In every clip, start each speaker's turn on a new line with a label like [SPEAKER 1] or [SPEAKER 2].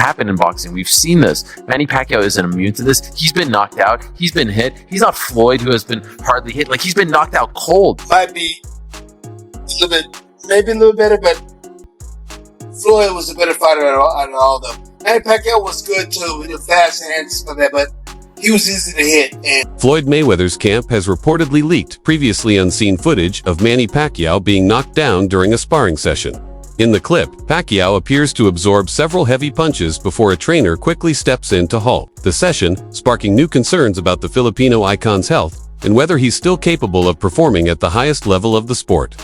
[SPEAKER 1] happen in boxing. We've seen this. Manny Pacquiao isn't immune to this. He's been knocked out. He's been hit. He's not Floyd, who has been hardly hit. Like, he's been knocked out cold.
[SPEAKER 2] Might be maybe a little better, but Floyd was a better fighter out of all of them. Manny Pacquiao was good too, with the fast hands and that, but he was easy to hit. And
[SPEAKER 3] Floyd Mayweather's camp has reportedly leaked previously unseen footage of Manny Pacquiao being knocked down during a sparring session. In the clip, Pacquiao appears to absorb several heavy punches before a trainer quickly steps in to halt the session, sparking new concerns about the Filipino icon's health and whether he's still capable of performing at the highest level of the sport.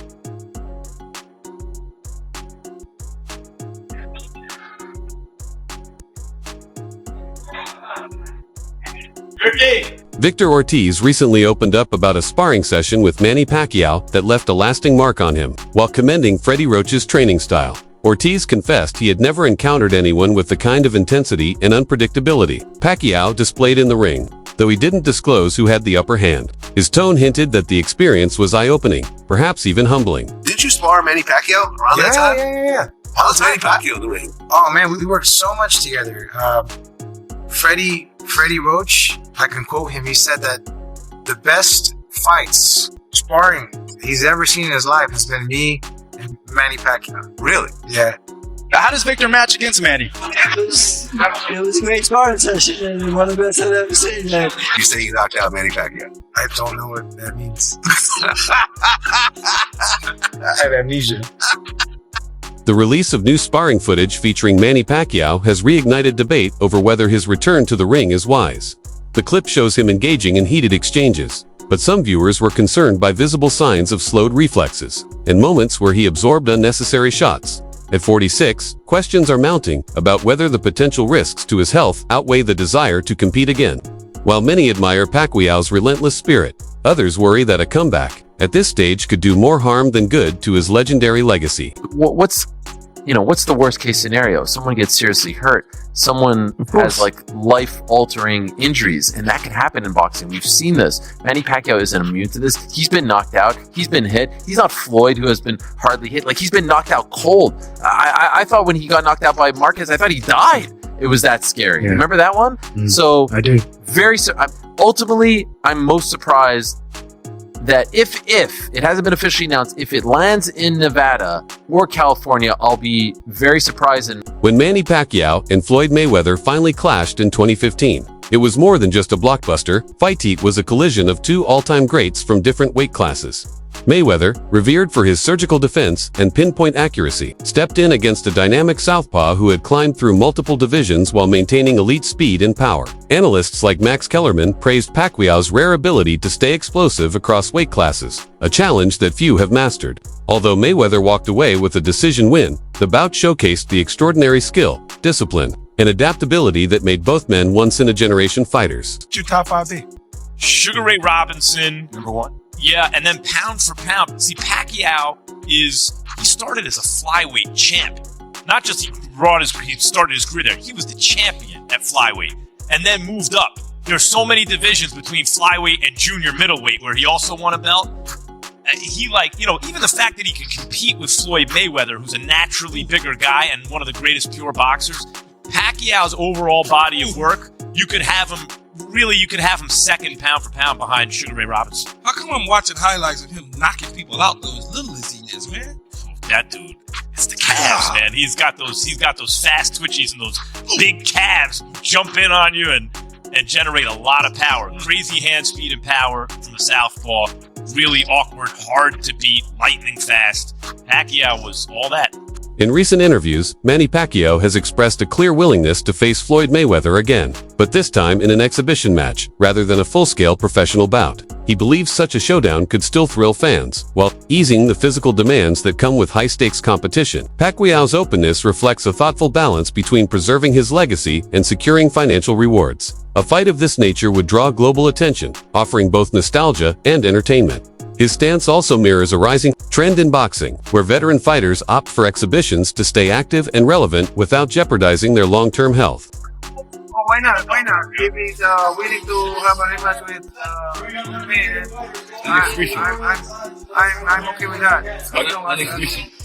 [SPEAKER 3] Victor Ortiz recently opened up about a sparring session with Manny Pacquiao that left a lasting mark on him, while commending Freddie Roach's training style. Ortiz confessed he had never encountered anyone with the kind of intensity and unpredictability Pacquiao displayed in the ring, though he didn't disclose who had the upper hand. His tone hinted that the experience was eye-opening, perhaps even humbling.
[SPEAKER 4] Did you spar Manny Pacquiao around that time?
[SPEAKER 5] Yeah.
[SPEAKER 4] How's Manny Pacquiao in the ring?
[SPEAKER 5] Oh man, we worked so much together. Freddie Roach, I can quote him, he said that the best fights, sparring he's ever seen in his life has been me and Manny Pacquiao.
[SPEAKER 4] Really?
[SPEAKER 5] Yeah.
[SPEAKER 6] How does Victor match against Manny?
[SPEAKER 7] It was a great sparring session and one of the best I've ever seen.
[SPEAKER 4] You say you knocked out Manny Pacquiao.
[SPEAKER 5] I don't know what that means. I have amnesia.
[SPEAKER 3] The release of new sparring footage featuring Manny Pacquiao has reignited debate over whether his return to the ring is wise. The clip shows him engaging in heated exchanges, but some viewers were concerned by visible signs of slowed reflexes and moments where he absorbed unnecessary shots. At 46, questions are mounting about whether the potential risks to his health outweigh the desire to compete again. While many admire Pacquiao's relentless spirit, others worry that a comeback at this stage could do more harm than good to his legendary legacy.
[SPEAKER 1] What's the worst case scenario? Someone gets seriously hurt. Someone has life-altering injuries, and that can happen in boxing. We've seen this. Manny Pacquiao isn't immune to this. He's been knocked out. He's been hit. He's not Floyd, who has been hardly hit. Like, he's been knocked out cold. I thought when he got knocked out by Marquez, I thought he died. It was that scary.
[SPEAKER 5] Yeah.
[SPEAKER 1] Remember that one? So
[SPEAKER 5] I do.
[SPEAKER 1] Ultimately, I'm most surprised that if it hasn't been officially announced, if it lands in Nevada or California, I'll be very surprised.
[SPEAKER 3] When Manny Pacquiao and Floyd Mayweather finally clashed in 2015, it was more than just a blockbuster. Fight Heat was a collision of two all-time greats from different weight classes. Mayweather, revered for his surgical defense and pinpoint accuracy, stepped in against a dynamic southpaw who had climbed through multiple divisions while maintaining elite speed and power. Analysts like Max Kellerman praised Pacquiao's rare ability to stay explosive across weight classes, a challenge that few have mastered. Although Mayweather walked away with a decision win, the bout showcased the extraordinary skill, discipline, and adaptability that made both men once-in-a-generation fighters.
[SPEAKER 5] What's your top 5B?
[SPEAKER 6] Sugar Ray Robinson.
[SPEAKER 5] Number 1.
[SPEAKER 6] Yeah, and then pound for pound. See, Pacquiao he started as a flyweight champ. Not just he started his career there. He was the champion at flyweight and then moved up. There's so many divisions between flyweight and junior middleweight where he also won a belt. Even the fact that he could compete with Floyd Mayweather, who's a naturally bigger guy and one of the greatest pure boxers, Pacquiao's overall body of work, you could have him second pound for pound behind Sugar Ray Robinson.
[SPEAKER 8] How come I'm watching highlights of him knocking people out though, as little as he is, man?
[SPEAKER 6] That dude, it's the calves, man. He's got those fast twitchies and those big calves jump in on you and generate a lot of power. Crazy hand speed and power from the southpaw. Really awkward, hard to beat, lightning fast. Pacquiao was all that.
[SPEAKER 3] In recent interviews, Manny Pacquiao has expressed a clear willingness to face Floyd Mayweather again, but this time in an exhibition match, rather than a full-scale professional bout. He believes such a showdown could still thrill fans, while easing the physical demands that come with high-stakes competition. Pacquiao's openness reflects a thoughtful balance between preserving his legacy and securing financial rewards. A fight of this nature would draw global attention, offering both nostalgia and entertainment. His stance also mirrors a rising trend in boxing, where veteran fighters opt for exhibitions to stay active and relevant without jeopardizing their long-term health.
[SPEAKER 5] Oh, why not? If he's willing to have a rematch with me, I'm okay with that.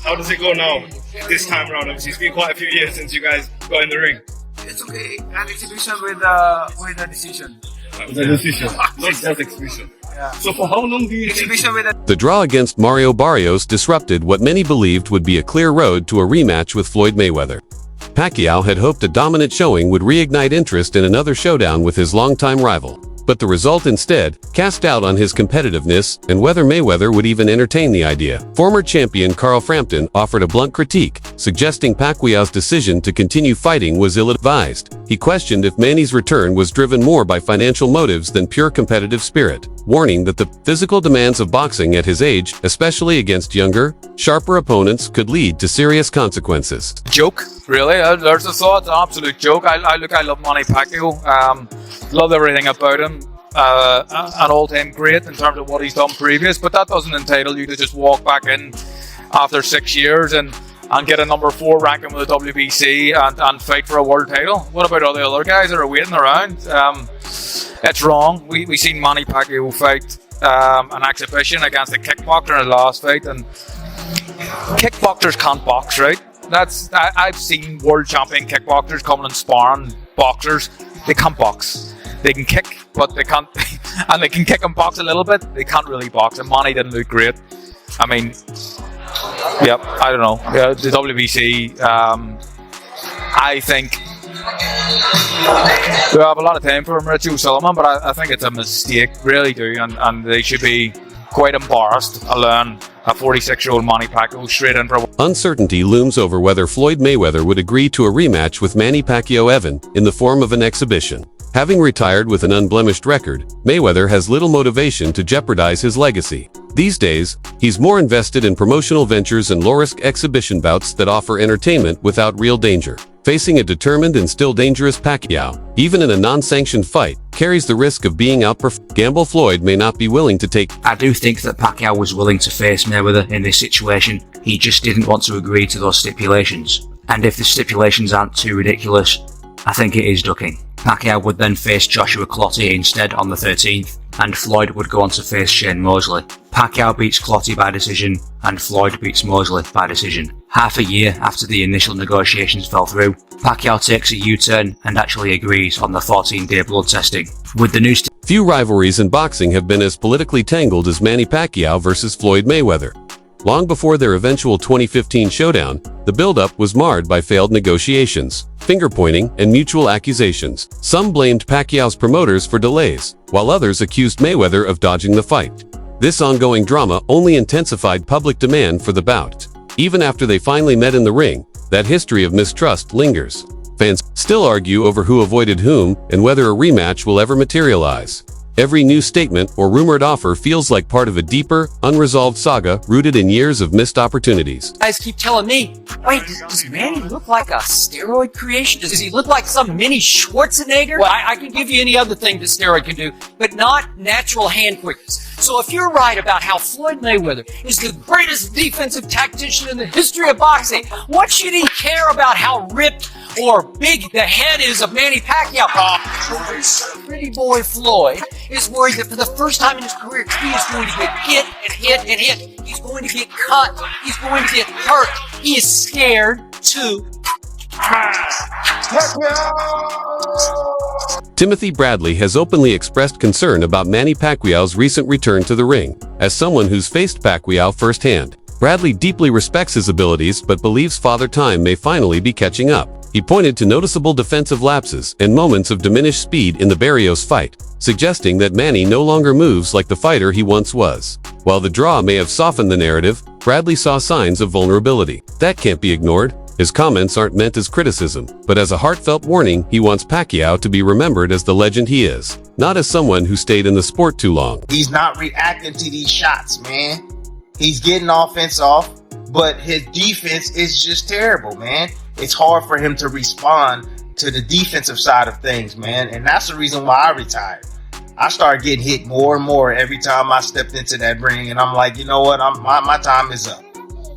[SPEAKER 9] How does it go now, this time around? Obviously, it's been quite a few years since you guys got in the ring.
[SPEAKER 5] It's okay. An exhibition with a decision.
[SPEAKER 9] The decision, not just exhibition.
[SPEAKER 5] Yeah.
[SPEAKER 9] So for how long do you
[SPEAKER 5] Exhibition with a
[SPEAKER 3] The draw against Mario Barrios disrupted what many believed would be a clear road to a rematch with Floyd Mayweather. Pacquiao had hoped a dominant showing would reignite interest in another showdown with his longtime rival. But the result instead cast doubt on his competitiveness and whether Mayweather would even entertain the idea. Former champion Carl Frampton offered a blunt critique, suggesting Pacquiao's decision to continue fighting was ill-advised. He questioned if Manny's return was driven more by financial motives than pure competitive spirit, warning that the physical demands of boxing at his age, especially against younger, sharper opponents, could lead to serious consequences.
[SPEAKER 10] Joke, really. There's a thought, an absolute joke. I love Manny Pacquiao. Love everything about him. An all-time great in terms of what he's done previous, but that doesn't entitle you to just walk back in after 6 years and get a number 4 ranking with the WBC and fight for a world title. What about all the other guys that are waiting around? It's wrong. We seen Manny Pacquiao fight an exhibition against a kickboxer in his last fight, and kickboxers can't box, right? I've seen world champion kickboxers coming and sparring boxers. They can't box. They can kick, but they can't, and they can kick and box a little bit. They can't really box, and Manny didn't look great. I mean, yep, I don't know. Yeah, the WBC, I think we have a lot of time for Mauricio Sullivan, but I think it's a mistake, really do, and they should be quite embarrassed allowing a 46-year-old Manny Pacquiao straight in for.
[SPEAKER 3] Uncertainty looms over whether Floyd Mayweather would agree to a rematch with Manny Pacquiao in the form of an exhibition. Having retired with an unblemished record, Mayweather has little motivation to jeopardize his legacy. These days, he's more invested in promotional ventures and low-risk exhibition bouts that offer entertainment without real danger. Facing a determined and still dangerous Pacquiao, even in a non-sanctioned fight, carries the risk of being outperformed. Gamble Floyd may not be willing to take.
[SPEAKER 11] I do think that Pacquiao was willing to face Mayweather in this situation. He just didn't want to agree to those stipulations. And if the stipulations aren't too ridiculous, I think it is ducking. Pacquiao would then face Joshua Clottey instead on the 13th, and Floyd would go on to face Shane Mosley. Pacquiao beats Clottey by decision, and Floyd beats Mosley by decision. Half a year after the initial negotiations fell through, Pacquiao takes a U-turn and actually agrees on the 14-day blood testing. With the new
[SPEAKER 3] Few rivalries in boxing have been as politically tangled as Manny Pacquiao versus Floyd Mayweather. Long before their eventual 2015 showdown, the build-up was marred by failed negotiations, finger-pointing, and mutual accusations. Some blamed Pacquiao's promoters for delays, while others accused Mayweather of dodging the fight. This ongoing drama only intensified public demand for the bout. Even after they finally met in the ring, that history of mistrust lingers. Fans still argue over who avoided whom and whether a rematch will ever materialize. Every new statement or rumored offer feels like part of a deeper, unresolved saga rooted in years of missed opportunities.
[SPEAKER 12] Guys keep telling me, wait, does Manny look like a steroid creation? Does he look like some mini Schwarzenegger? Well, I can give you any other thing the steroid can do, but not natural hand quickness. So if you're right about how Floyd Mayweather is the greatest defensive tactician in the history of boxing, what should he care about how ripped or big the head is of Manny Pacquiao? Pretty boy Floyd is worried that for the first time in his career, he is going to get hit and hit and hit. He's going to get cut. He's going to get hurt. He is scared to.
[SPEAKER 3] Timothy Bradley has openly expressed concern about Manny Pacquiao's recent return to the ring. As someone who's faced Pacquiao firsthand, Bradley deeply respects his abilities but believes Father Time may finally be catching up. He pointed to noticeable defensive lapses and moments of diminished speed in the Barrios fight, suggesting that Manny no longer moves like the fighter he once was. While the draw may have softened the narrative, Bradley saw signs of vulnerability. That can't be ignored. His comments aren't meant as criticism, but as a heartfelt warning. He wants Pacquiao to be remembered as the legend he is, not as someone who stayed in the sport too long.
[SPEAKER 13] He's not reacting to these shots, man. He's getting offense off, but his defense is just terrible, man. It's hard for him to respond to the defensive side of things, man. And that's the reason why I retired. I started getting hit more and more every time I stepped into that ring. And I'm like, you know what? My time is up.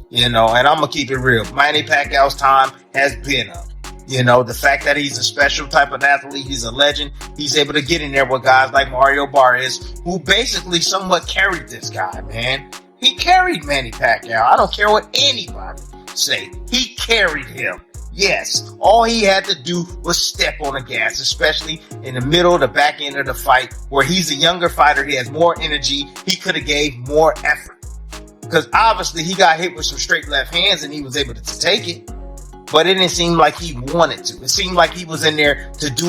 [SPEAKER 13] You know, and I'm going to keep it real. Manny Pacquiao's time has been up. You know, the fact that he's a special type of athlete, he's a legend. He's able to get in there with guys like Mario Barrios, who basically somewhat carried this guy, man. He carried Manny Pacquiao. I don't care what anybody say. He carried him. Yes, all he had to do was step on the gas, especially in the middle, the back end of the fight, where he's a younger fighter. He has more energy. He could have gave more effort. Because obviously he got hit with some straight left hands and he was able to take it. But it didn't seem like he wanted to. It seemed like he was in there to do